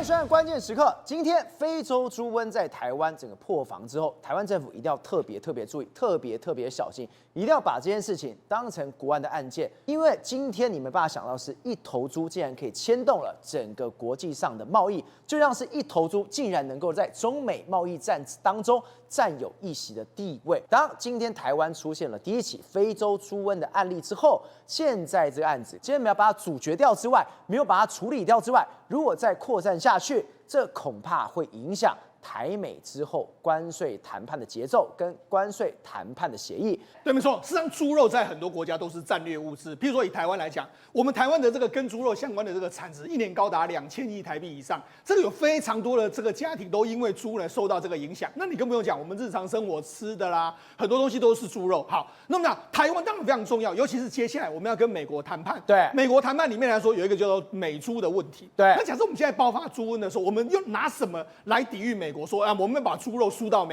收看关键时刻。今天非洲猪瘟在台湾整个破防之后，台湾政府一定要特别注意，特别小心，一定要把这件事情当成国安的案件。因为今天你没办法想到，是一头猪竟然可以牵动了整个国际上的贸易，就像是一头猪竟然能够在中美贸易战当中占有一席的地位。当今天台湾出现了第一起非洲猪瘟的案例之后，现在这个案子，今天没有把它阻绝掉之外，没有把它处理掉之外，如果再扩散下去，这恐怕会影响台美之后关税谈判的节奏跟关税谈判的协议。对，没错。事实上，猪肉在很多国家都是战略物资。譬如说，以台湾来讲，我们台湾的这个跟猪肉相关的这个产值，一年高达2000亿台币以上。这个有非常多的这个家庭都因为猪呢受到这个影响。那你更不用讲，我们日常生活吃的啦，很多东西都是猪肉。好，那么讲台湾当然非常重要，尤其是接下来我们要跟美国谈判。对，美国谈判里面来说，有一个叫做美猪的问题。对，那假设我们现在爆发猪瘟的时候，我们又拿什么来抵御美国？说啊，我们把猪肉输到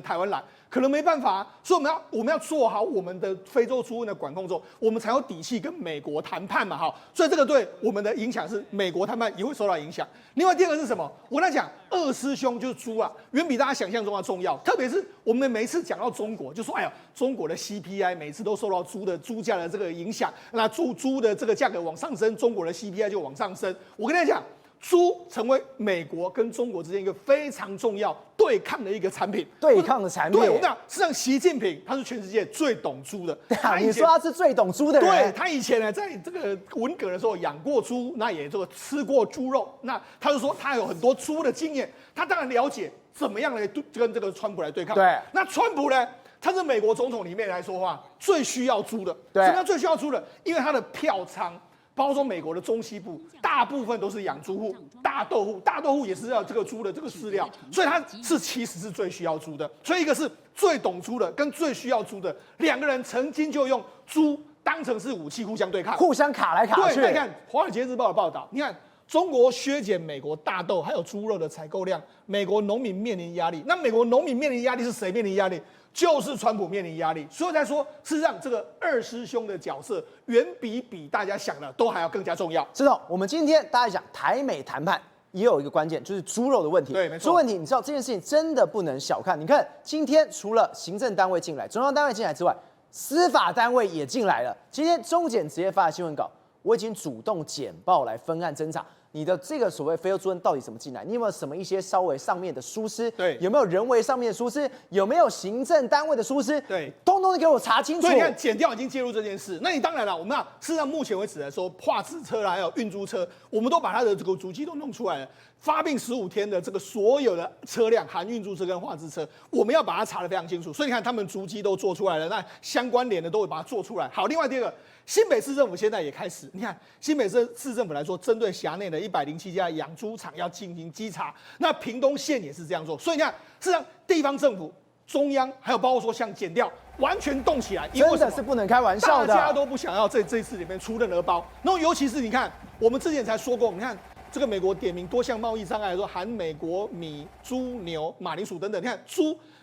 台湾来，可能没办法啊。所以我们要做好我们的非洲猪瘟的管控之后，我们才有底气跟美国谈判嘛。好，所以这个对我们的影响是美国谈判也会受到影响。另外第二个是什么？我跟他讲，二师兄就是猪啊，远比大家想象中要重要。特别是我们每一次讲到中国，就说哎呀，中国的 CPI 每次都受到猪价的这个影响，那猪的这个价格往上升，中国的 CPI 就往上升。我跟他讲，猪成为美国跟中国之间一个非常重要对抗的一个产品，对抗的产品。对，我们讲，实际上习近平他是全世界最懂猪的。对啊，你说他是最懂猪的人。对，他以前呢，在这个文革的时候养过猪，那也这个吃过猪肉，那他就说他有很多猪的经验，他当然了解怎么样来跟这个川普来对抗。对，那川普呢？他是美国总统里面来说话最需要猪的。对，什么叫最需要猪的？因为他的票仓。包括说美国的中西部大部分都是养猪户、大豆户也是要这个猪的这个饲料，所以他其实是最需要猪的。所以一个是最懂猪的，跟最需要猪的两个人曾经就用猪当成是武器互相对抗，互相卡来卡去。对，你看《华尔街日报》的报道，你看中国削减美国大豆还有猪肉的采购量，美国农民面临压力。那美国农民面临压力是谁面临压力？就是川普面临压力，所以才说，事实上这个二师兄的角色远比大家想的都还要更加重要。知道，我们今天大家讲台美谈判，也有一个关键，就是猪肉的问题。对，没错。猪问题，你知道这件事情真的不能小看。你看，今天除了行政单位进来、中央单位进来之外，司法单位也进来了。今天中检直接发了新闻稿，我已经主动简报来分案侦查。你的这个所谓非洲猪瘟到底怎么进来？你有没有什么一些稍微上面的疏失？对，有没有人为上面的疏失？有没有行政单位的疏失？对，通通给我查清楚。所以你看，检调已经介入这件事。那你当然了，我们事实上目前为止来说，化制车啦，还有运猪车，我们都把它的这个足迹都弄出来了。发病15天的这个所有的车辆，含运猪车跟化制车，我们要把它查得非常清楚。所以你看，他们足迹都做出来了，那相关联的都会把它做出来。好，另外第二个。新北市政府现在也开始，你看新北市政府来说，针对辖内的107家养猪场要进行稽查。那屏东县也是这样做，所以你看，事实上地方政府、中央还有包括说像检调，完全动起来，真的是不能开玩笑的。大家都不想要这次里面出任何包。然后尤其是你看，我们之前才说过，你看这个美国点名多项贸易障碍来说，含美国米、猪、牛、马铃薯等等，你看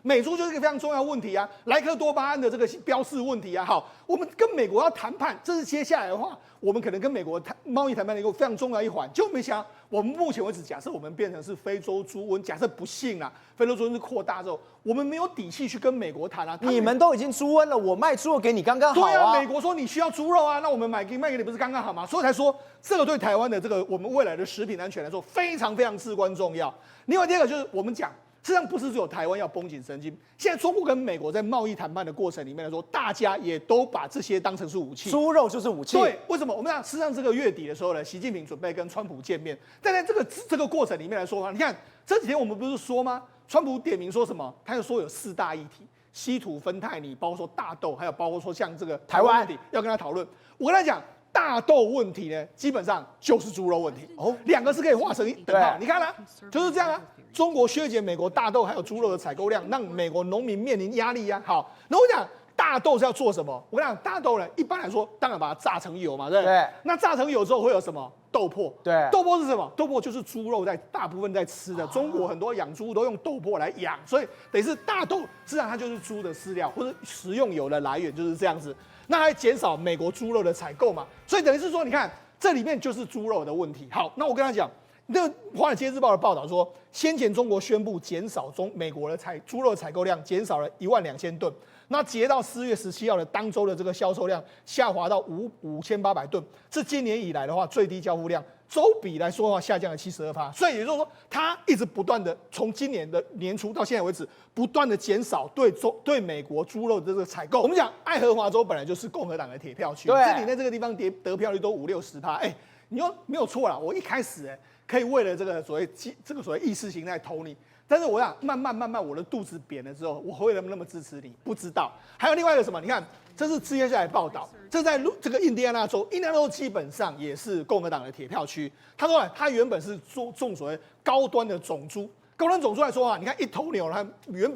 美猪就是一个非常重要的问题啊，莱克多巴胺的这个标示问题啊。好，我们跟美国要谈判，这是接下来的话，我们可能跟美国贸易谈判的一个非常重要一环。就没想到，我们目前为止，假设我们变成是非洲猪瘟，假设不幸啦，非洲猪瘟是扩大之后，我们没有底气去跟美国谈啊。你们都已经猪瘟了，我卖猪肉给你刚刚好啊。对啊，美国说你需要猪肉啊，那我们卖给你不是刚刚好吗？所以才说这个对台湾的这个我们未来的食品安全来说非常至关重要。另外第二个就是我们讲。实际上不是只有台湾要绷紧神经，现在中国跟美国在贸易谈判的过程里面来说，大家也都把这些当成是武器。猪肉就是武器。对，为什么？我们讲，事实上这个月底的时候呢，习近平准备跟川普见面，但在这个过程里面来说的话，你看这几天我们不是说吗？川普点名说什么？他就说有4大议题：稀土、芬太尼，包括说大豆，还有包括说像这个台湾问题要跟他讨论。我跟他讲。大豆问题呢，基本上就是猪肉问题哦，两个是可以画成等号。你看啦，就是这样啊。中国削减美国大豆还有猪肉的采购量，让美国农民面临压力呀。好，那我讲大豆是要做什么？我跟你讲，大豆呢，一般来说，当然把它榨成油嘛，对不对？对。那榨成油之后会有什么？豆粕。对。豆粕是什么？豆粕就是猪肉大部分在吃的。中国很多养猪都用豆粕来养，所以等于是大豆，实际上它就是猪的饲料或者食用油的来源，就是这样子。那还减少美国猪肉的采购嘛，所以等于是说，你看这里面就是猪肉的问题。好，那我跟他讲，那《华尔街日报》的报道说，先前中国宣布减少美国的猪肉采购量，减少了12000吨。那截到4月17号的当周的这个销售量下滑到5800吨，是今年以来的话最低交付量，周比来说的话下降了72%。所以也就是说，它一直不断的从今年的年初到现在为止，不断的减少对美国猪肉的这个采购。我们讲爱荷华州本来就是共和党的铁票区，这里在这个地方得票率都50-60%，你又没有错啦。我一开始可以为了这个所谓意识形态投你。但是我想慢慢，我的肚子扁了之后，我会那么支持你？不知道。还有另外一个什么？你看，这是接下来报道，这在这个印第安纳州，印第安纳州基本上也是共和党的铁票区。他说，他原本是种所谓高端的种猪。高端种猪来说啊，你看一头牛，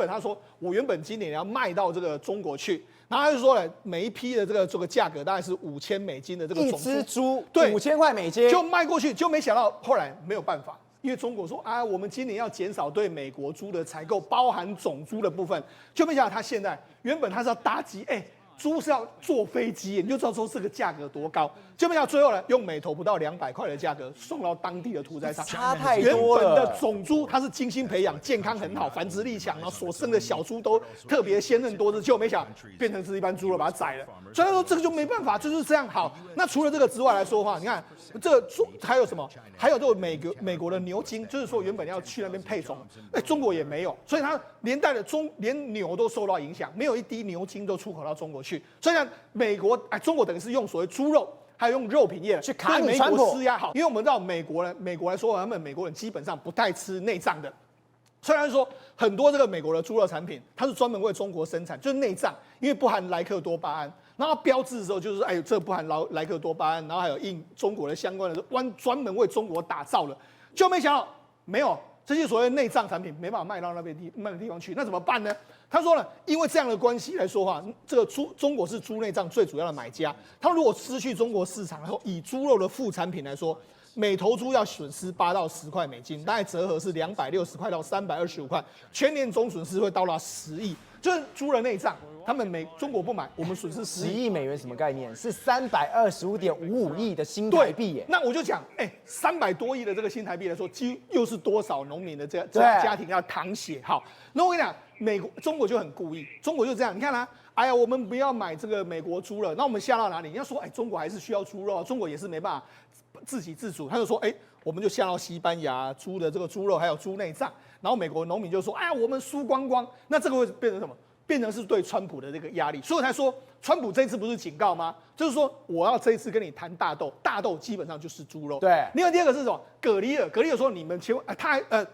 他说我原本今年要卖到这个中国去，然后他就说了，每一批的这个价格大概是$5000的这个种猪，一只猪对$5000就卖过去，就没想到后来没有办法。因为中国说啊，我们今年要减少对美国猪的采购，包含种猪的部分，就没想到他现在原本他是要搭机，猪是要坐飞机，你就知道说这个价格多高，就没想到最后呢，用美头不到200块的价格送到当地的屠宰场，差太多了。原本的种猪它是精心培养，健康很好，繁殖力强，然后所生的小猪都特别鲜嫩多汁，结果没想到变成是一般猪了，把它宰了。所以他说这个就没办法，就是这样。好，那除了这个之外来说的话，你看这个还有什么？还有这个美国的牛精，就是说原本要去那边配种，中国也没有，所以它连带的连牛都受到影响，没有一滴牛精都出口到中国去。所以呢，中国等于是用所谓猪肉，还有用肉品业去卡对美川普国施压。好，因为我们知道美国来说，美国人基本上不太吃内脏的。虽然说很多这个美国的猪肉产品，它是专门为中国生产，就是内脏，因为不含莱克多巴胺。然后标志的时候就是这不含莱克多巴胺，然后还有印中国的相关的专门为中国打造的，就没想到没有这些所谓内脏产品没办法卖到那个地方去，那怎么办呢？他说呢，因为这样的关系来说话，这个中国是猪内脏最主要的买家，他如果失去中国市场，然后以猪肉的副产品来说，每头猪要损失8到10块美金，大概折合是260块到325块，全年总损失会到达10亿。就是猪的内脏，他们中国不买，我们损失10亿美元什么概念？是325.55亿的新台币耶。那我就讲，300多亿的这个新台币来说，又是多少农民的这家庭要淌血？好，那我跟你讲，中国就很故意，中国就这样，你看啦，我们不要买这个美国猪了，那我们下到哪里？你要说，中国还是需要猪肉，中国也是没办法自给自足，他就说，我们就下到西班牙猪的这个猪肉，还有猪内脏。然后美国农民就说：“我们输光光。”那这个会变成什么？变成是对川普的这个压力。所以我才说，川普这一次不是警告吗？就是说，我要这一次跟你谈大豆，大豆基本上就是猪肉。对。另外第二个是什么？葛利尔说：“你们千万，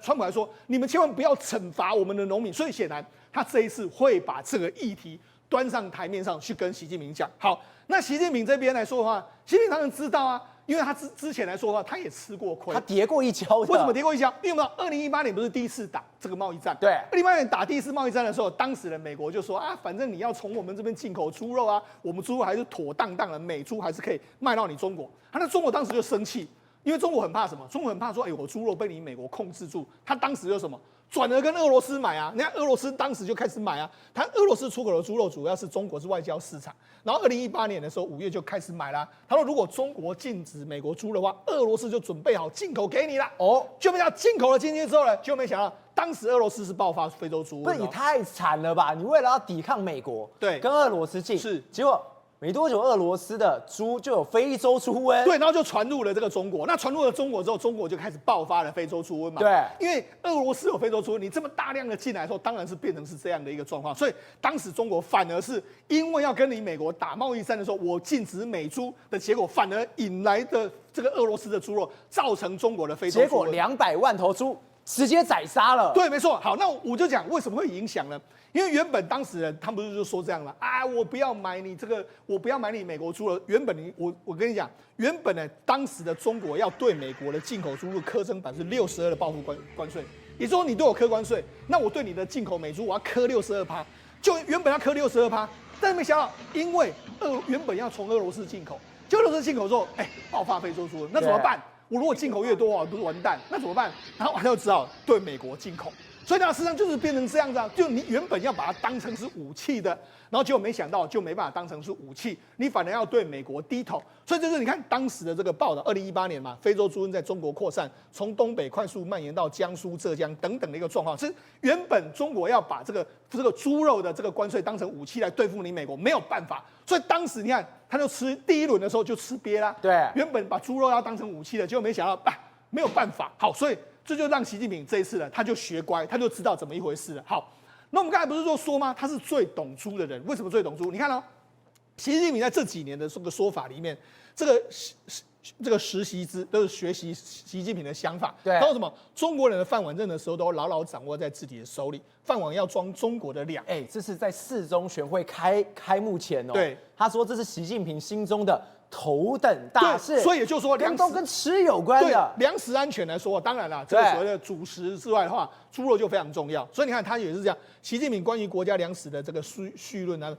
川普还说，你们千万不要惩罚我们的农民。”所以显然，他这一次会把这个议题端上台面上去跟习近平讲。好，那习近平这边来说的话，习近平当然知道啊。因为他之前来说的话，他也吃过亏，他跌过一跤。为什么跌过一跤？因为我们2018年不是第一次打这个贸易战？对，2018年打第一次贸易战的时候，当时的美国就说反正你要从我们这边进口猪肉啊，我们猪肉还是妥当当的，美猪还是可以卖到你中国。那中国当时就生气，因为中国很怕什么？中国很怕说，我猪肉被你美国控制住。他当时就什么？转而跟俄罗斯买啊，你看俄罗斯当时就开始买啊，俄罗斯出口的猪肉主要是中国是外交市场，然后2018年的时候5月就开始买啦。他说如果中国禁止美国猪的话，俄罗斯就准备好进口给你啦。就没想到进口了进去之后呢，就没想到当时俄罗斯是爆发非洲猪瘟。不是你太惨了吧？你为了要抵抗美国，对，跟俄罗斯进，结果。没多久，俄罗斯的猪就有非洲猪瘟，对，然后就传入了这个中国。那传入了中国之后，中国就开始爆发了非洲猪瘟嘛。对，因为俄罗斯有非洲猪瘟，你这么大量的进来的时候，当然是变成是这样的一个状况。所以当时中国反而是因为要跟你美国打贸易战的时候，我禁止美猪的结果，反而引来的这个俄罗斯的猪肉，造成中国的非洲猪瘟。结果200万头猪直接宰杀了。对，没错。好，那我就讲为什么会影响呢？因为原本当时人他们不是就说这样了我不要买你这个，我不要买你美国猪了。原本我跟你讲，原本呢，当时的中国要对美国的进口猪肉课征62%的报复关税，也就是说你对我课关税，那我对你的进口美猪我要课62%，就原本要课62%，但是没想到因为原本要从俄罗斯进口，就俄罗斯进口之后，爆发非洲猪瘟，那怎么办？我如果进口越多不是完蛋？那怎么办？然后他就只好对美国进口。所以呢，事实上就是变成这样子啊，就你原本要把它当成是武器的，然后结果没想到就没办法当成是武器，你反而要对美国低头。所以就是你看当时的这个报道，2018年嘛，非洲猪瘟在中国扩散，从东北快速蔓延到江苏、浙江等等的一个状况。是原本中国要把这个猪肉的这个关税当成武器来对付你美国，没有办法。所以当时你看，他就吃第一轮的时候就吃瘪啦。对，原本把猪肉要当成武器的，结果没想到没有办法。好，所以这就让习近平这一次呢，他就学乖，他就知道怎么一回事了。好，那我们刚才不是说吗？他是最懂猪的人，为什么最懂猪？你看哦，习近平在这几年的这个说法里面，这个实习都是学习习近平的想法。对，他说什么？中国人的饭碗任何时候都牢牢掌握在自己的手里，饭碗要装中国的粮。这是在4中全会开幕前哦。对，他说这是习近平心中的头等大事。所以也就是说，都跟吃有关的。粮食安全来说，当然了，这个所谓的主食之外的话，猪肉就非常重要。所以你看，他也是这样。习近平关于国家粮食的这个绪论啊，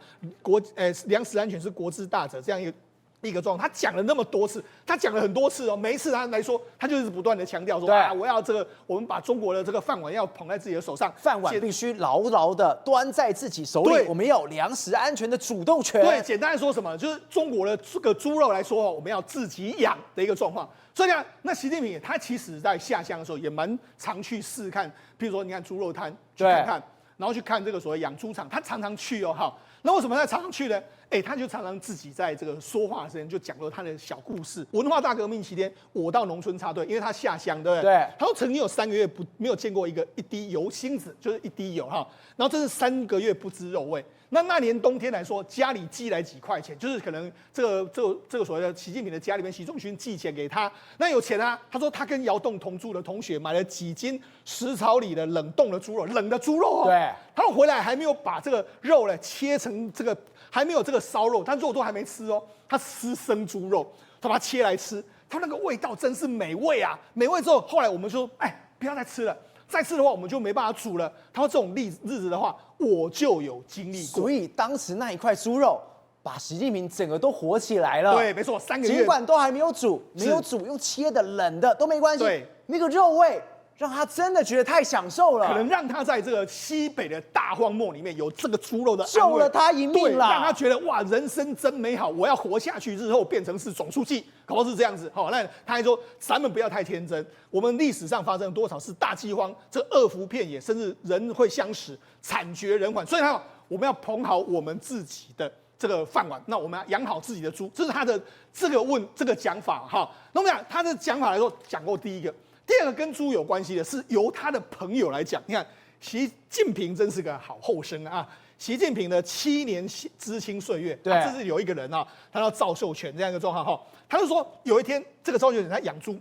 粮食安全是国之大责这样一个状况，他讲了那么多次，他讲了很多次哦，每一次他来说，他就是不断的强调说我要我们把中国的这个饭碗要捧在自己的手上，饭碗必须牢牢的端在自己手里，我们要有粮食安全的主动权。对，简单来说什么，就是中国的这个猪肉来说，我们要自己养的一个状况。所以呢，那习近平他其实在下乡的时候也蛮常去试看，譬如说你看猪肉摊去看看，然后去看这个所谓养猪场，他常常去哦，好，那为什么他常常去呢？他就常常自己在这个说话的时间就讲了他的小故事。文化大革命期间，我到农村插队，因为他下乡，对不对？对。他说曾经有3个月没有见过一滴油星子，就是一滴油哈。然后这是3个月不知肉味。那年冬天来说，家里寄来几块钱，就是可能这个所谓的习近平的家里面，习仲勋寄钱给他，那有钱啊。他说他跟窑洞同住的同学买了几斤10草里的冷冻的猪肉，冷的猪肉哦。对。他回来还没有把这个肉呢切成这个。还没有这个烧肉，但肉都还没吃哦。他吃生猪肉，他把它切来吃，他那个味道真是美味啊！美味之后，后来我们说，不要再吃了，再吃的话我们就没办法煮了。他说这种日子的话，我就有经历过。所以当时那一块猪肉把习近平整个都火起来了。对，没错，3个月，尽管都还没有煮，用切的冷的都没关系。对，那个肉味。让他真的觉得太享受了，可能让他在这个西北的大荒漠里面有这个猪肉的安慰，救了他一命啦，让他觉得哇，人生真美好，我要活下去，日后变成是总书记，搞不好是这样子。好，那他还说，咱们不要太天真，我们历史上发生了多少次大饥荒，这恶福遍野，甚至人会相食，惨绝人寰。所以我们要捧好我们自己的这个饭碗，那我们要养好自己的猪，这是他的这个讲法哈。那我们讲他的讲法来说，讲过第一个。第二个跟猪有关系的是由他的朋友来讲，你看习近平真是个好后生啊！习近平的7年知青岁月，对，这是有一个人啊，他叫赵秀全这样一个状况哈，他就说有一天这个赵秀全他养猪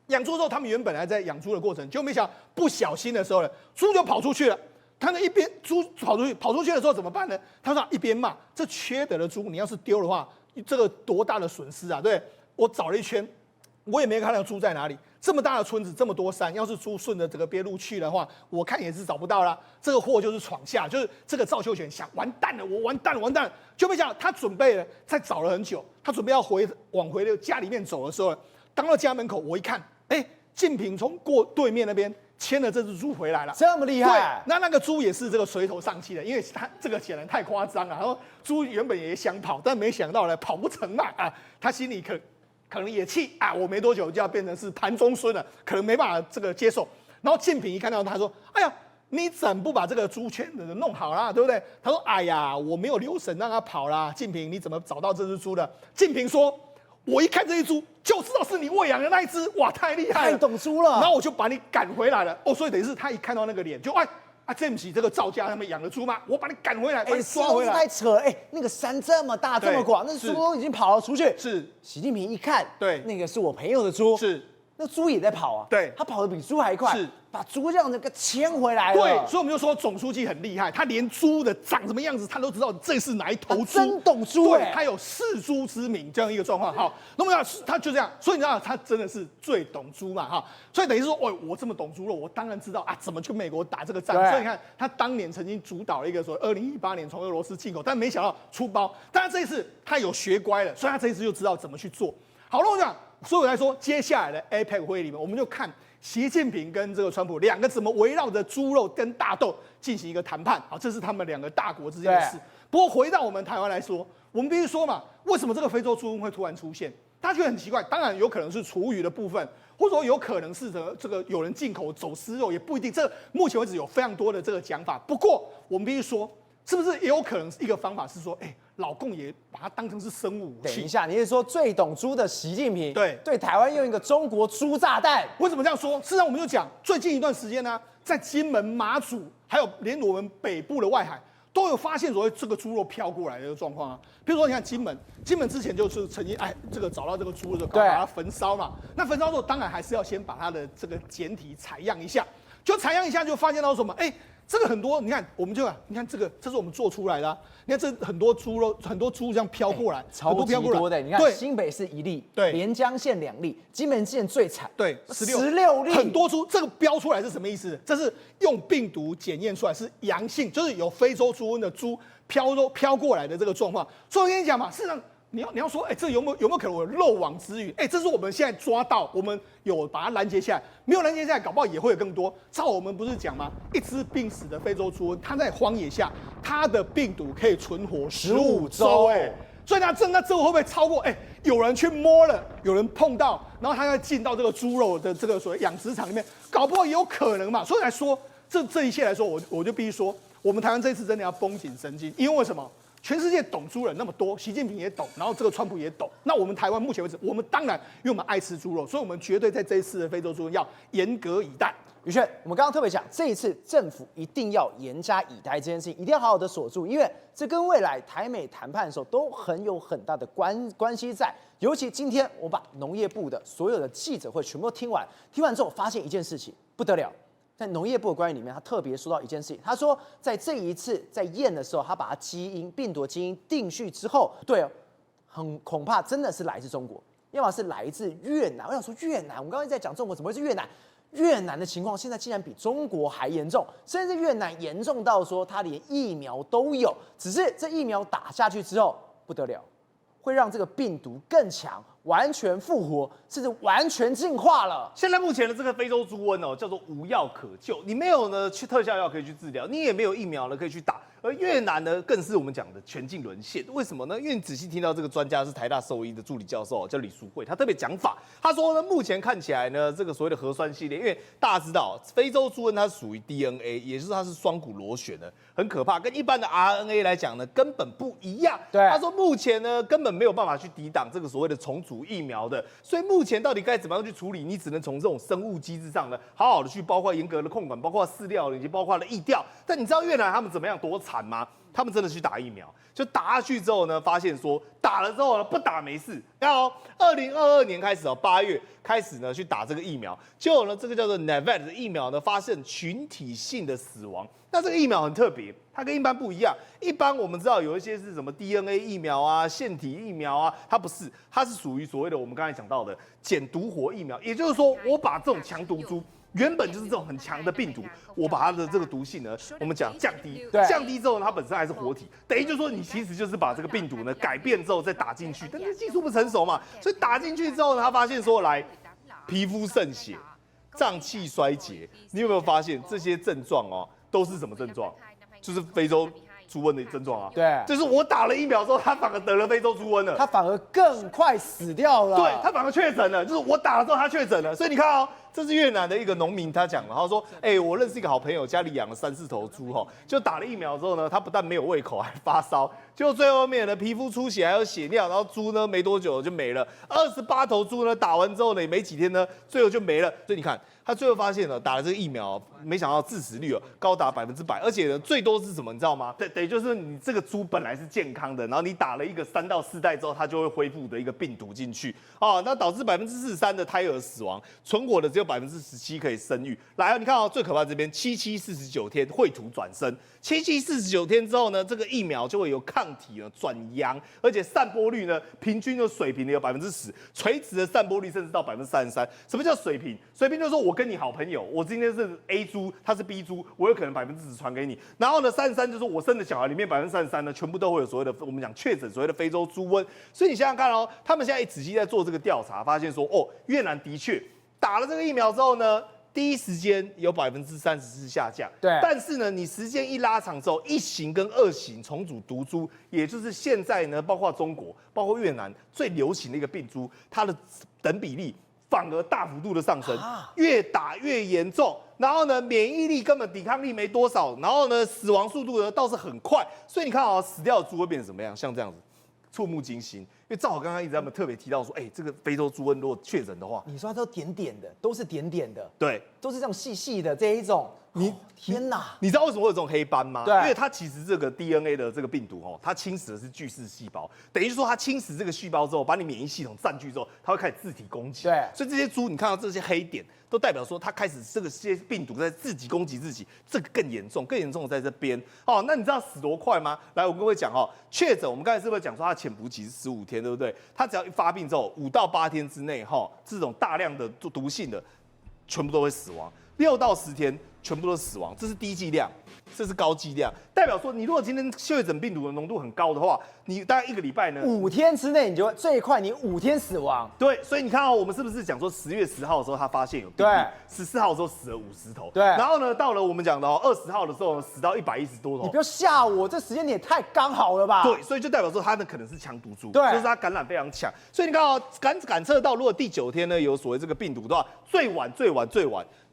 之后，他们原本还在养猪的过程，就没想到不小心的时候呢，猪就跑出去了。他那一边猪跑出去的时候怎么办呢？他说一边骂这缺德的猪，你要是丢的话，这个多大的损失啊！对，我找了一圈，我也没看到猪在哪里。这么大的村子，这么多山，要是猪顺着这个边路去的话，我看也是找不到啦。这个祸就是闯下，就是这个赵秀全想完蛋了，我完蛋了，就没想到他准备了，再找了很久，他准备要往回的家里面走的时候，当到家门口，我一看，竞品从过对面那边牵了这只猪回来了，这么厉害？对，那个猪也是这个垂头丧气的，因为他这个显然太夸张了。然后猪原本也想跑，但没想到呢，跑不成嘛啊，他心里可能也气啊，我没多久就要变成是盘中孙了，可能没办法这个接受。然后竞品一看到他说：“哎呀，你怎不把这个猪圈子弄好啦，对不对？”他说：“哎呀，我没有留神让他跑啦。”竞品，你怎么找到这只猪的？竞品说：“我一看这只猪就知道是你喂养的那一只，哇，太厉害了，太懂猪了。”然后我就把你赶回来了。所以等于是他一看到那个脸就这不是这个赵家他们养的猪吗？我把你赶回来，把你抓回来。太扯了！那个山这么大这么广，那猪都已经跑了出去。是习近平一看，对，那个是我朋友的猪，是那猪也在跑啊。对，他跑得比猪还快，是把猪这样子给牵回来了。对，所以我们就说总书记很厉害，他连猪的长什么样子他都知道，这是哪一头猪，真懂猪。对，他有视猪之明这样一个状况。好，那么他就这样，所以你知道他真的是最懂猪嘛哈。所以等于说，我这么懂猪肉，我当然知道怎么去美国打这个仗。所以你看，他当年曾经主导了一个说2018年从俄罗斯进口，但没想到出包。但是这一次他有学乖了，所以他这一次就知道怎么去做。好了，我讲，所以我来说，接下来的 APEC 会议里面，我们就看习近平跟这个川普两个怎么围绕着猪肉跟大豆进行一个谈判，好，这是他们两个大国之间的事。不过回到我们台湾来说，我们必须说嘛，为什么这个非洲猪瘟会突然出现？大家觉得很奇怪，当然有可能是厨余的部分，或者说有可能是这个有人进口走私肉，也不一定。这目前为止有非常多的这个讲法。不过我们必须说，是不是也有可能一个方法是说，老共也把它当成是生物武器？等一下，你是说最懂猪的习近平对台湾用一个中国猪炸弹？为什么这样说？事实上，我们就讲最近一段时间呢，在金门、马祖，还有连我们北部的外海，都有发现所谓这个猪肉飘过来的状况啊。比如说，你看金门之前就是曾经这个找到这个猪的时候，把它焚烧嘛。那焚烧之后，当然还是要先把它的这个简体采样一下，就采样一下就发现到什么？这个很多，你看，你看这个，这是我们做出来的、啊。你看这很多猪肉，很多猪这样飘过来，超级多的。你看，新北市1例，对，连江县2例，金门县最惨，对，16例，很多猪。这个标出来是什么意思？这是用病毒检验出来是阳性，就是有非洲猪瘟的猪飘过来的这个状况。所以我跟你讲嘛，事实上。你要说，这有没有可能有漏网之鱼？这是我们现在抓到，我们有把它拦截下来，没有拦截下来，搞不好也会有更多。照我们不是讲吗？一只病死的非洲猪瘟，它在荒野下，它的病毒可以存活15周，所以那这会不会超过？有人去摸了，有人碰到，然后它要进到这个猪肉的这个所谓养殖场里面，搞不好也有可能嘛。所以来说，这一切来说，我就必须说，我们台湾这次真的要绷紧神经，因为什么？全世界懂猪人那么多，习近平也懂，然后这个川普也懂。那我们台湾目前为止，我们当然因为我们爱吃猪肉，所以我们绝对在这一次的非洲猪瘟要严格以待。宇轩，我们刚刚特别讲，这一次政府一定要严加以待这件事情，一定要好好的锁住，因为这跟未来台美谈判的时候都有很大的关系在。尤其今天我把农业部的所有的记者会全部都听完之后，发现一件事情不得了。在农业部的官员里面，他特别说到一件事情，他说在这一次在验的时候，他把它病毒基因定序之后，对哦，恐怕真的是来自中国，要么是来自越南。我想说越南，我们刚刚在讲中国，怎么会是越南？越南的情况现在竟然比中国还严重，甚至越南严重到说他连疫苗都有，只是这疫苗打下去之后不得了，会让这个病毒更强。完全复活，甚至完全进化了。现在目前的这个非洲猪瘟叫做无药可救，你没有呢去特效药可以去治疗，你也没有疫苗了可以去打。而越南呢，更是我们讲的全境沦陷。为什么呢？因为你仔细听到这个专家是台大兽医的助理教授，叫李淑慧，他特别讲法，他说呢，目前看起来呢，这个所谓的核酸系列，因为大家知道非洲猪瘟它属于 DNA， 也就是它是双股螺旋的，很可怕，跟一般的 RNA 来讲呢，根本不一样。对，他说目前呢，根本没有办法去抵挡这个所谓的重组疫苗的，所以目前到底该怎么样去处理？你只能从这种生物机制上呢，好好的去包括严格的控管，包括饲料以及包括了疫调。但你知道越南他们怎么样多惨吗？他们真的去打疫苗，就打下去之后呢，发现说打了之后呢，不打没事。要2022年开始8月开始呢去打这个疫苗，结果呢这个叫做 Navax 的疫苗呢发现群体性的死亡。那这个疫苗很特别，它跟一般不一样。一般我们知道有一些是什么 DNA 疫苗啊、腺体疫苗啊，它不是，它是属于所谓的我们刚才讲到的减毒活疫苗，也就是说我把这种强毒株。原本就是这种很强的病毒，我把它的这个毒性呢，我们讲降低，降低之后呢，它本身还是活体，等于就是说你其实就是把这个病毒呢改变之后再打进去，但是技术不成熟嘛，所以打进去之后呢，他发现说来皮肤渗血、脏器衰竭，你有没有发现这些症状都是什么症状？就是非洲猪瘟的症状啊，对，就是我打了疫苗之后，他反而得了非洲猪瘟了，他反而更快死掉了，对他反而确诊了，就是我打了之后他确诊了，所以你看这是越南的一个农民，他讲了，他说，我认识一个好朋友，家里养了3、4头猪就打了疫苗之后呢，他不但没有胃口，还发烧，结果最后面呢，皮肤出血还有血尿，然后猪呢没多久就没了，28头猪呢打完之后呢，也没几天呢，最后就没了，所以你看。他最后发现了，打了这个疫苗，没想到致死率高达100%，而且呢，最多是什么？你知道吗？等于就是你这个猪本来是健康的，然后你打了一个3到4代之后，它就会恢复的一个病毒进去，那导致43%的胎儿死亡，存活的只有17%可以生育。来，你看最可怕这边7749天绘图转生，7749天之后呢，这个疫苗就会有抗体呢转阳，而且散播率呢平均的水平呢有10%，垂直的散播率甚至到33%。什么叫水平？水平就是说我跟你好朋友，我今天是 A 猪，他是 B 猪，我有可能10%传给你。然后呢，33就是我生的小孩里面33%呢，全部都会有所谓的我们讲确诊所谓的非洲猪瘟。所以你想想看他们现在仔细在做这个调查，发现说越南的确打了这个疫苗之后呢，第一时间有34%下降，对，但是呢，你时间一拉长之后，1型跟2型重组毒株，也就是现在呢，包括中国、包括越南最流行的一个病株，它的等比例反而大幅度的上升，越打越严重。然后呢，免疫力根本抵抗力没多少，然后呢，死亡速度呢倒是很快。所以你看啊，死掉的猪会变成什么样？像这样子，触目惊心。因为正好刚刚一直他们特别提到说，这个非洲猪瘟如果确诊的话，你说它都点点的，都是点点的，对，都是这种细细的这一种。天哪！你知道为什么会有这种黑斑吗？对，因为它其实这个 DNA 的这个病毒它侵蚀的是巨噬细胞，等于说它侵蚀这个细胞之后，把你免疫系统占据之后，它会开始自体攻击。对，所以这些猪你看到这些黑点，都代表说它开始这些病毒在自己攻击自己，这个更严重，更严重的在这边。那你知道死多快吗？来，我跟各位讲确诊，我们刚才是不是讲说它潜伏期是15天，对不对？它只要一发病之后，5到8天之内这种大量的毒性的，全部都会死亡。6到10天全部都死亡，这是低剂量，这是高剂量，代表说你如果今天确诊病毒的浓度很高的话，你大概1个礼拜呢，5天之内你就会最快你5天死亡。对，所以你看我们是不是讲说10月10号的时候他发现有病例，14号的时候死了50头，对，然后呢到了我们讲的20号的时候死到110多头，你不要吓我，这时间点也太刚好了吧？对，所以就代表说他的可能是强毒株，对，就是他感染非常强，所以你看感测到如果第9天呢有所谓这个病毒的话，最晚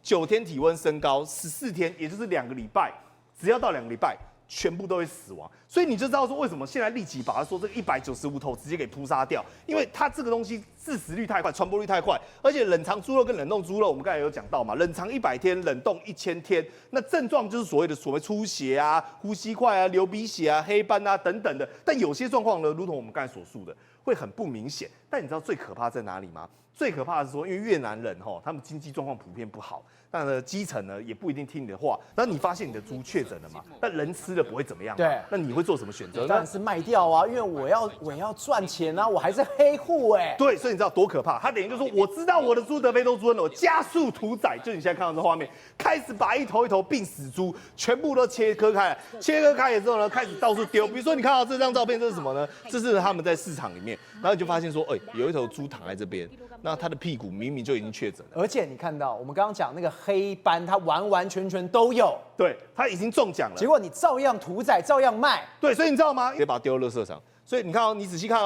9天体温升高，14天，也就是2个礼拜，只要到2个礼拜，全部都会死亡。所以你就知道说为什么现在立即把它说这个195头直接给扑杀掉，因为它这个东西致死率太快，传播率太快，而且冷藏猪肉跟冷冻猪肉，我们刚才有讲到嘛，冷藏100天，冷冻1000天，那症状就是所谓出血啊、呼吸快啊、流鼻血啊、黑斑啊等等的。但有些状况呢，如同我们刚才所述的，会很不明显。但你知道最可怕在哪里吗？最可怕的是说，因为越南人他们经济状况普遍不好，那呢基层呢也不一定听你的话。那你发现你的猪确诊了嘛？那人吃了不会怎么样，对？那你会做什么选择？当然是卖掉啊，因为我要赚钱啊，我还是黑户对，所以你知道多可怕？他等于就说，我知道我的猪得非洲猪瘟了，我加速屠宰，就你现在看到这画面，开始把一头一头病死猪全部都切割开来，切割开来之后呢，开始到处丢。比如说你看到这张照片，这是什么呢？这是他们在市场里面，然后你就发现说，有一头猪躺在这边。那他的屁股明明就已经确诊了，而且你看到我们刚刚讲那个黑斑，它完完全全都有，对，他已经中奖了，结果你照样屠宰，照样卖，对，所以你知道吗？直接把它丢到垃圾场。所以你看你仔细看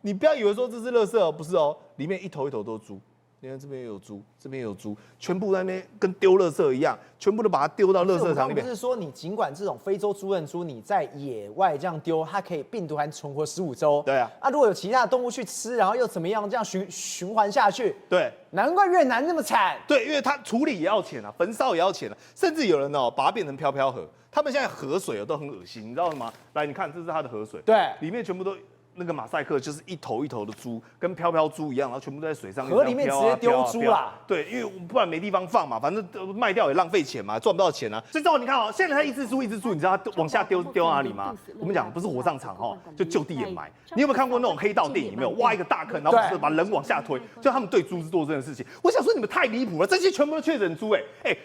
你不要以为说这是垃圾不是里面一头一头都是猪。你看这边也有猪，这边也有猪，全部在那边跟丢垃圾一样，全部都把它丢到垃圾场里面。不是说你尽管这种非洲猪瘟猪你在野外这样丢，它可以病毒还存活15周。对啊。如果有其他的动物去吃，然后又怎么样这样循环下去？对。难怪越南那么惨。对，因为它处理也要钱啊，焚烧也要钱啊，甚至有人把它变成飘飘河。他们现在河水都很恶心，你知道吗？来，你看这是它的河水，对，里面全部都。那个马赛克就是一头一头的猪，跟飘飘猪一样，然后全部都在水上。河里面直接丢猪啦。对，因为不然没地方放嘛，反正卖掉也浪费钱嘛，赚不到钱啊。所以你看现在它一只猪，你知道它往下丢哪里吗？我们讲不是火葬场就就地掩埋。你有没有看过那种黑道电影？没有，挖一个大坑，然后把人往下推，就他们对猪是做这件事情。我想说你们太离谱了，这些全部都确诊猪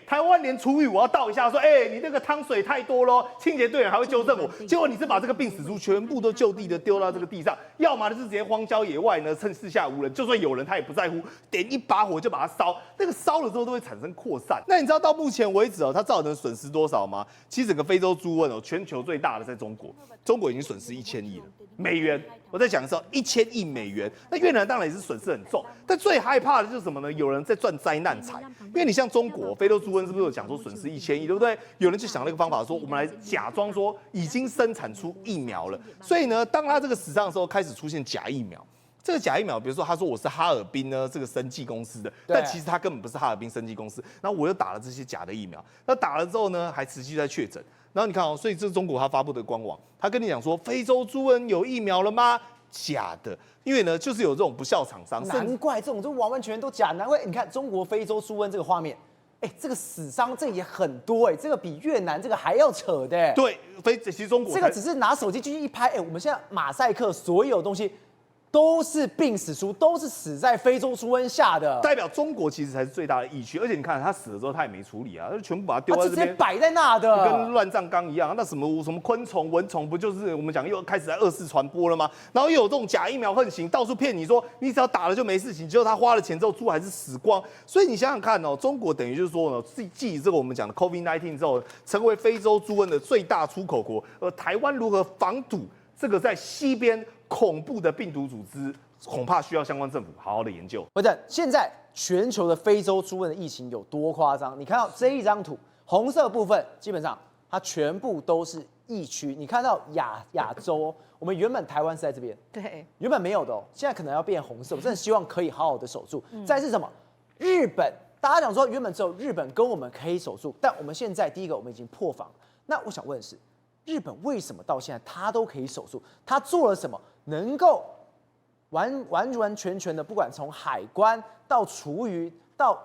台湾连厨余我要倒一下，说你那个汤水太多咯，清洁队员还会纠正我。结果你是把这个病死猪全部都就地的丢到这个地上，要么是直接荒郊野外呢，趁四下无人，就算有人他也不在乎，点一把火就把它烧，那个烧了之后都会产生扩散。那你知道到目前为止它造成损失多少吗？其实整个非洲猪瘟全球最大的在中国，中国已经损失1000亿了美元。我在讲的时候，1000亿美元。那越南当然也是损失很重，但最害怕的就是什么呢？有人在赚灾难财，因为你像中国非洲猪瘟是不是有讲说损失1000亿，对不对？有人就想那个方法说，我们来假装说已经生产出疫苗了，所以呢，当他这个死伤的时候，开始出现假疫苗。这个假疫苗，比如说他说我是哈尔滨呢这个生技公司的，但其实他根本不是哈尔滨生技公司。然后我又打了这些假的疫苗，那打了之后呢，还持续在确诊。然后你看所以这是中国他发布的官网，他跟你讲说非洲猪瘟有疫苗了吗？假的，因为呢就是有这种不孝厂商，难怪这种就完完全全都假。难怪你看中国非洲猪瘟这个画面。这个死伤这也很多这个比越南这个还要扯的。对，其实中国这个只是拿手机继续一拍，我们现在马赛克所有东西都是病死书，都是死在非洲猪瘟下的，代表中国其实才是最大的疫区。而且你看他死了之后，他也没处理啊，他就全部把它丢他直接在这边。摆在那的，跟乱葬岗一样，那什么昆虫、蚊虫，不就是我们讲又开始在二次传播了吗？然后又有这种假疫苗横行，到处骗你说你只要打了就没事情，结果他花了钱之后，猪还是死光。所以你想想看哦，中国等于就是说呢，继这个我们讲的 COVID-19 之后，成为非洲猪瘟的最大出口国，而台湾如何防堵这个在西边恐怖的病毒组织，恐怕需要相关政府好好的研究。不是，现在全球的非洲猪瘟的疫情有多夸张？你看到这一张图，红色部分基本上它全部都是疫区。你看到亚洲，我们原本台湾是在这边，对，原本没有的哦，现在可能要变红色。我真的希望可以好好的守住。再是什么？日本，大家讲说原本只有日本跟我们可以守住，但我们现在第一个我们已经破防了。那我想问的是，日本为什么到现在它都可以守住？它做了什么能够完全的，不管从海关到厨余到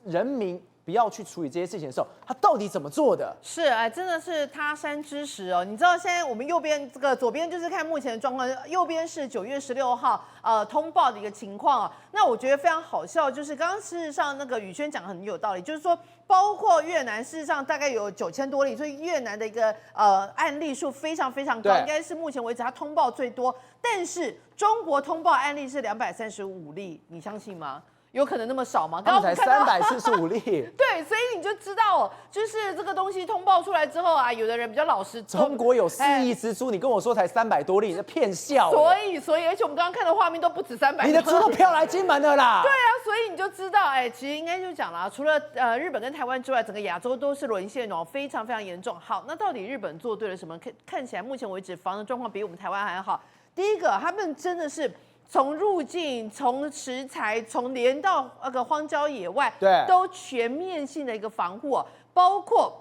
人民不要去处理这些事情的时候，他到底怎么做的？是哎，真的是他山之石哦。你知道现在我们右边这个左边就是看目前的状况，右边是9月16号通报的一个情况啊。那我觉得非常好笑，就是刚刚事实上那个宇轩讲的很有道理，就是说包括越南，事实上大概有9000多例，所以越南的一个案例数非常非常高，应该是目前为止它通报最多。但是中国通报案例是235例，你相信吗？有可能那么少吗？他们才345例。对，所以你就知道哦，就是这个东西通报出来之后啊，有的人比较老实。中国有4亿只猪，你跟我说才300多例，这骗笑。所以，而且我们刚刚看的画面都不止300。你的猪都飘来金门了啦。对啊，所以你就知道，哎，其实应该就讲了，除了日本跟台湾之外，整个亚洲都是沦陷哦，非常非常严重。好，那到底日本做对了什么？看起来目前为止防的状况比我们台湾还好。第一个，他们真的是。从入境、从食材、从连到那个荒郊野外，对，都全面性的一个防护哦，包括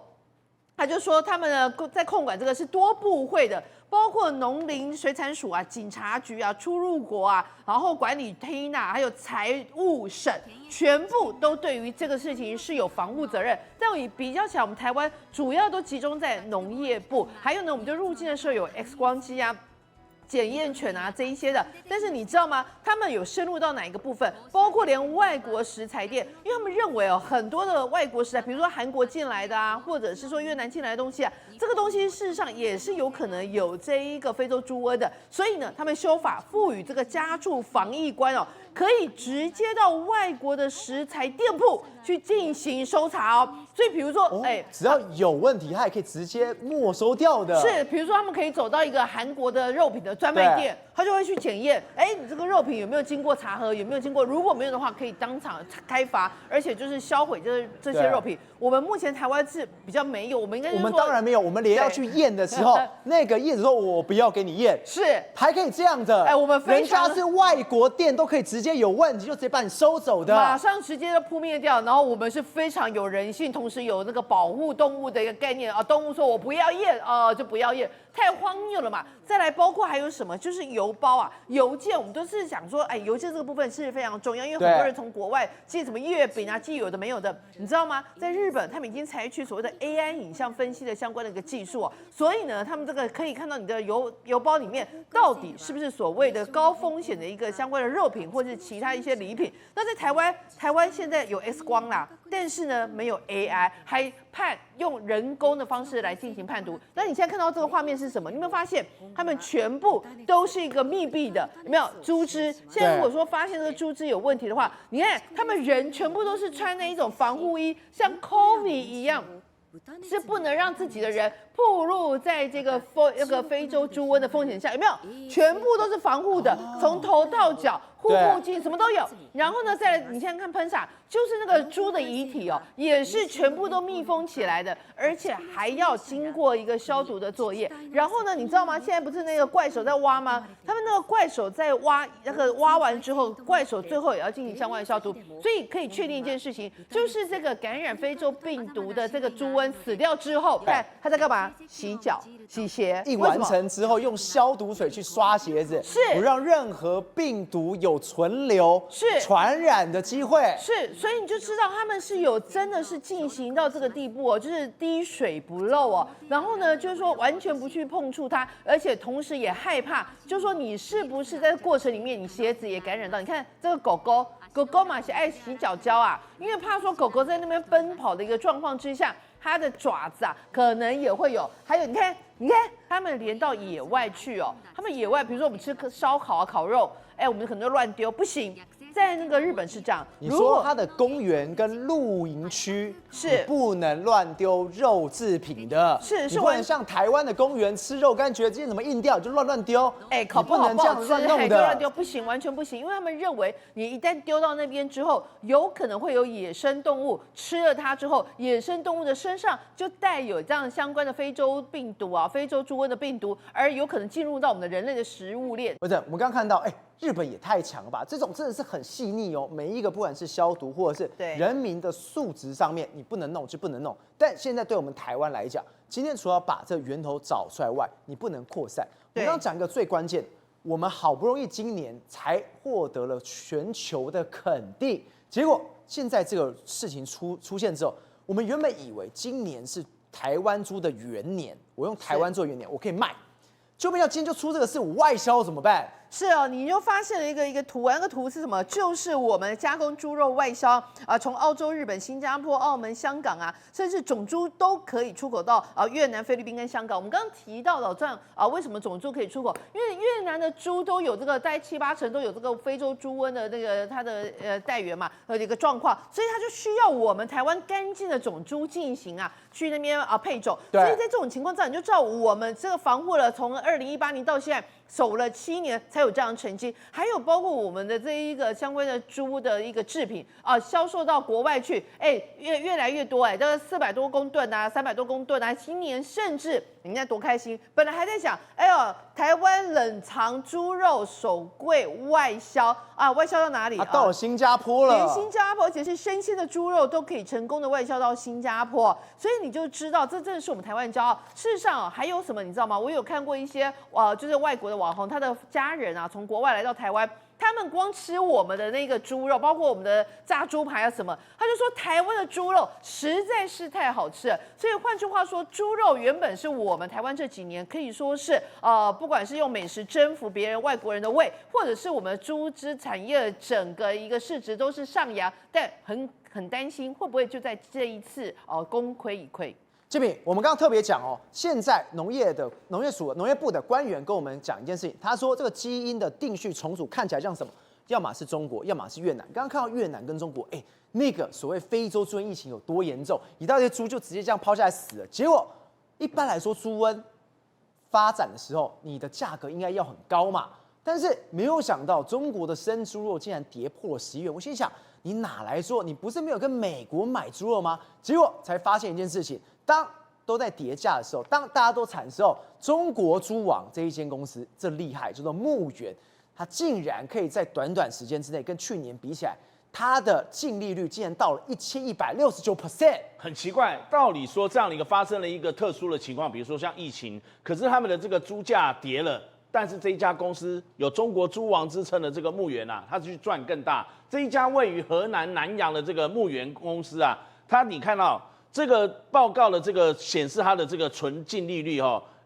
他就说他们呢在控管这个是多部会的，包括农林水产署啊、警察局啊、出入国啊，然后管理推纳，还有财务省，全部都对于这个事情是有防护责任。但以比较起来，我们台湾主要都集中在农业部，还有呢，我们就入境的时候有 X 光机啊。检验犬啊这一些的，但是你知道吗？他们有深入到哪一个部分？包括连外国食材店，因为他们认为哦，很多的外国食材，比如说韩国进来的啊，或者是说越南进来的东西啊，这个东西事实上也是有可能有这一个非洲猪瘟的。所以呢，他们修法赋予这个家畜防疫官哦，可以直接到外国的食材店铺去进行搜查哦。所以比如说，只要有问题，他也可以直接没收掉的。是，比如说他们可以走到一个韩国的肉品的专卖店，他就会去检验，你这个肉品有没有经过查核，有没有经过？如果没有的话，可以当场开罚，而且就是销毁这些肉品。我们目前台湾是比较没有，我们应该我们当然没有，我们连要去验的时候，那个业者说我不要给你验，是还可以这样的。我们人家是外国店都可以直接有问题就直接把你收走的，马上直接就扑灭掉。然后我们是非常有人性，同时有那个保护动物的一个概念啊。动物说我不要验就不要验，太荒谬了嘛。再来包括还有什么，就是邮包啊、邮件，我们都是想说，邮件这个部分是非常重要，因为很多人从国外寄什么月饼啊，寄有的没有的，你知道吗？在日本，他们已经采取所谓的 AI 影像分析的相关的一个技术所以呢，他们这个可以看到你的邮包里面到底是不是所谓的高风险的一个相关的肉品，或是其他一些礼品。那在台湾现在有 X 光啦，但是呢没有 AI， 还用人工的方式来进行判读。那你现在看到这个画面是什么？你有没有发现他们全部都是一个密闭的？有没有猪只？现在如果说发现这个猪只有问题的话，你看他们人全部都是穿那一种防护衣，像 COVID 一样。是不能让自己的人暴露在这个非洲猪瘟的风险下，有没有？全部都是防护的，从头到脚，护目镜什么都有。然后呢，再来你现在看喷洒，就是那个猪的遗体也是全部都密封起来的，而且还要经过一个消毒的作业。然后呢，你知道吗？现在不是那个怪手在挖吗？他们那个怪手在挖，挖完之后，怪手最后也要进行相关的消毒。所以可以确定一件事情，就是这个感染非洲病毒的这个猪瘟死掉之后，看他在干嘛？洗脚、洗鞋。一完成之后，用消毒水去刷鞋子，是不让任何病毒有有存留、是传染的机会。是，所以你就知道他们是有真的是进行到这个地步哦，就是滴水不漏哦。然后呢，就是说完全不去碰触它，而且同时也害怕，就是说你是不是在过程里面你鞋子也感染到？你看这个狗狗嘛是爱洗脚胶啊，因为怕说狗狗在那边奔跑的一个状况之下，它的爪子啊可能也会有。还有你看，他们连到野外去哦，他们野外比如说我们吃烧烤啊、烤肉，我们可能就乱丢，不行。在那个日本是这样，你说它的公园跟露营区是你不能乱丢肉制品的，是你不能像台湾的公园吃肉干，觉得今天怎么硬掉就乱丢，烤不好不能这样乱弄的，乱丢不行，完全不行，因为他们认为你一旦丢到那边之后，有可能会有野生动物吃了它之后，野生动物的身上就带有这样相关的非洲病毒啊、非洲猪瘟的病毒，而有可能进入到我们的人类的食物链。不是，我们刚刚看到，日本也太强了吧！这种真的是很细腻哦，每一个不管是消毒或者是人民的素质上面，你不能弄就不能弄。但现在对我们台湾来讲，今天除了把这源头找出来外，你不能扩散。我刚刚讲一个最关键，我们好不容易今年才获得了全球的肯定，结果现在这个事情出现之后，我们原本以为今年是台湾猪的元年，我用台湾做元年，我可以卖。就没想到今天就出这个事，我外销怎么办？是哦，你就发现了一个图，那个图是什么？就是我们加工猪肉外销啊，从澳洲、日本、新加坡、澳门、香港啊，甚至种猪都可以出口到越南、菲律宾跟香港。我们刚刚提到了这样为什么种猪可以出口？因为越南的猪都有这个大概7、8成都有这个非洲猪瘟的那个它的带源嘛一个状况，所以它就需要我们台湾干净的种猪进行去那边配种。所以在这种情况下，你就知道我们这个防护了，从2018年到现在。守了7年才有这样的成绩，还有包括我们的这一个相关的猪的一个制品销售到国外去，越来越多这个400多公吨啊，300多公吨啊，今年甚至人家多开心，本来还在想，台湾冷藏猪肉首柜外销外销到哪里？到了新加坡了，连新加坡，而且是生鲜的猪肉都可以成功的外销到新加坡，所以你就知道这真的是我们台湾的骄傲。事实上还有什么你知道吗？我有看过一些就是外国的网红，他的家人从国外来到台湾。他们光吃我们的那个猪肉，包括我们的炸猪排什么，他就说台湾的猪肉实在是太好吃了。所以换句话说，猪肉原本是我们台湾这几年可以说是不管是用美食征服别人外国人的胃，或者是我们猪只产业整个一个市值都是上扬，但很担心会不会就在这一次功亏一篑。这边我们刚刚特别讲现在农业部的官员跟我们讲一件事情，他说这个基因的定序重组看起来像什么？要么是中国，要么是越南。刚刚看到越南跟中国，那个所谓非洲猪瘟疫情有多严重，一大堆猪就直接这样抛下来死了。结果一般来说猪瘟发展的时候，你的价格应该要很高嘛，但是没有想到中国的生猪肉竟然跌破了11元。我心想，你哪来说？你不是没有跟美国买猪肉吗？结果才发现一件事情。当都在跌价的时候，当大家都惨的时候，中国猪王这一间公司这厉害，叫做牧原，它竟然可以在短短时间之内跟去年比起来，它的净利率竟然到了1169%。很奇怪，道理说这样的一个发生了一个特殊的情况，比如说像疫情，可是他们的这个猪价跌了，但是这一家公司有中国猪王之称的这个牧原它去赚更大。这一家位于河南南阳的这个牧原公司你看到。这个报告的这个显示它的这个纯净利率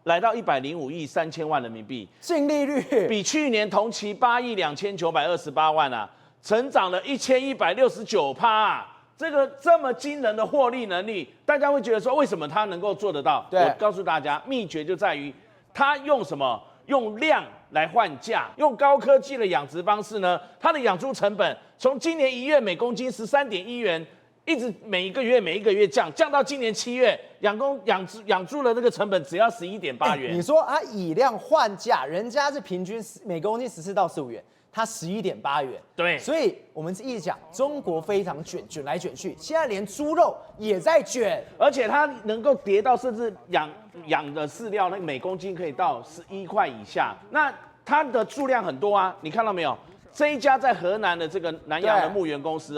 来到105亿3千万人民币，净利率比去年同期8亿2928万成长了1169%这个这么惊人的获利能力，大家会觉得说为什么它能够做得到？我告诉大家，秘诀就在于它用什么？用量来换价，用高科技的养殖方式呢？它的养猪成本从今年1月每公斤13.1元。一直每一个月降到今年7月，养猪的那个成本只要11.8元。你说它以量换价，人家是平均每公斤14到15元，它11.8元。对，所以我们一直讲中国非常卷来卷去，现在连猪肉也在卷，而且它能够跌到甚至养的饲料那每公斤可以到11块以下，那它的数量很多你看到没有？这一家在河南的这个南阳的牧原公司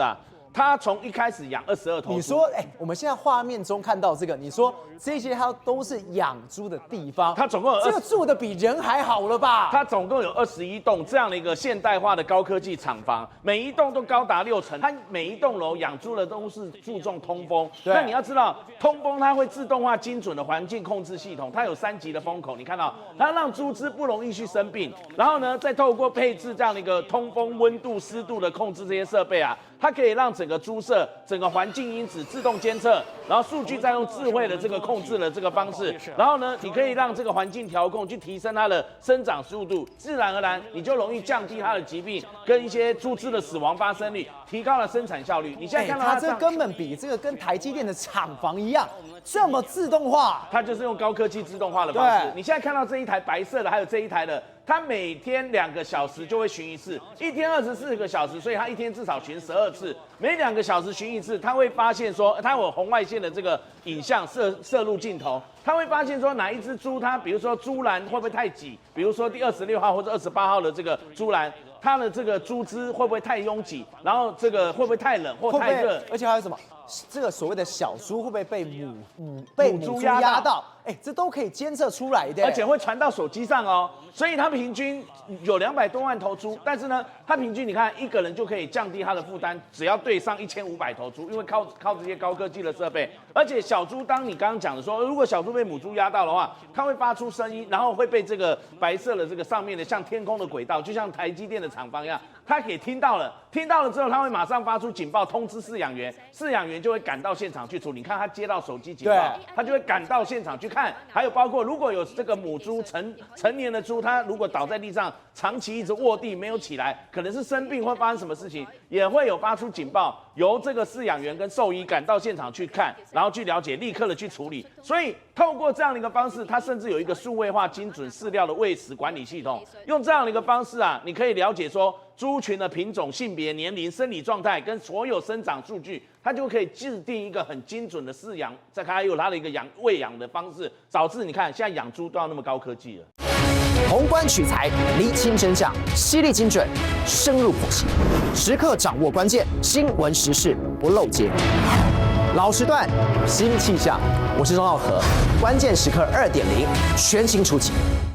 他从一开始养22头猪，你说，我们现在画面中看到这个，你说这些它都是养猪的地方，它总共有这个住的比人还好了吧？它总共有21栋这样的一个现代化的高科技厂房，每一栋都高达6层，它每一栋楼养猪的都是注重通风。对那你要知道，通风它会自动化精准的环境控制系统，它有3级的风口，你看到它让猪只不容易去生病，然后呢，再透过配置这样的一个通风、温度、湿度的控制这些设备啊，它可以让整个猪舍、整个环境因子自动监测，然后数据再用智慧的这个控制的这个方式，然后呢，你可以让这个环境调控去提升它的生长速度，自然而然你就容易降低它的疾病跟一些猪只的死亡发生率，提高了生产效率。你现在看到它这根本比这个跟台积电的厂房一样，这么自动化。它就是用高科技自动化的方式对。你现在看到这一台白色的，还有这一台的，它每天2个小时就会巡一次，一天24个小时，所以它一天至少巡12次，每2个小时巡一次，它会发现说，它有红外线的这个影像摄入镜头，它会发现说哪一只猪，它比如说猪栏会不会太挤，比如说第26号或者28号的这个猪栏。它的这个猪只会不会太拥挤，然后这个会不会太冷或太热？而且还有什么？这个所谓的小猪会不会被母猪压到？这都可以监测出来的，而且会传到手机上哦。所以它平均有200多万头猪，但是呢，它平均你看一个人就可以降低它的负担，只要对上1500头猪，因为靠这些高科技的设备。而且小猪，当你刚刚讲的说，如果小猪被母猪压到的话，它会发出声音，然后会被这个白色的这个上面的像天空的轨道，就像台积电的厂房一样，它可以听到了之后，它会马上发出警报通知饲养员，饲养员就会赶到现场去处理。你看他接到手机警报，他就会赶到现场去看。还有包括如果有这个母猪成年的猪，它如果倒在地上，长期一直卧地没有起来，可能是生病或发生什么事情，也会有发出警报，由这个饲养员跟兽医赶到现场去看，然后去了解，立刻的去处理。所以透过这样的一个方式，它甚至有一个数位化精准饲料的喂食管理系统。用这样的一个方式啊，你可以了解说猪群的品种、性别、年龄、生理状态跟所有生长数据，它就可以制定一个很精准的饲养，再还有它的一个喂养的方式，导致你看现在养猪都要那么高科技了。宏观取材，厘清真相，犀利精准，深入剖析，时刻掌握关键，新闻时事不漏接。老时段，新气象，我是钟浩和，关键时刻2.0全新出击。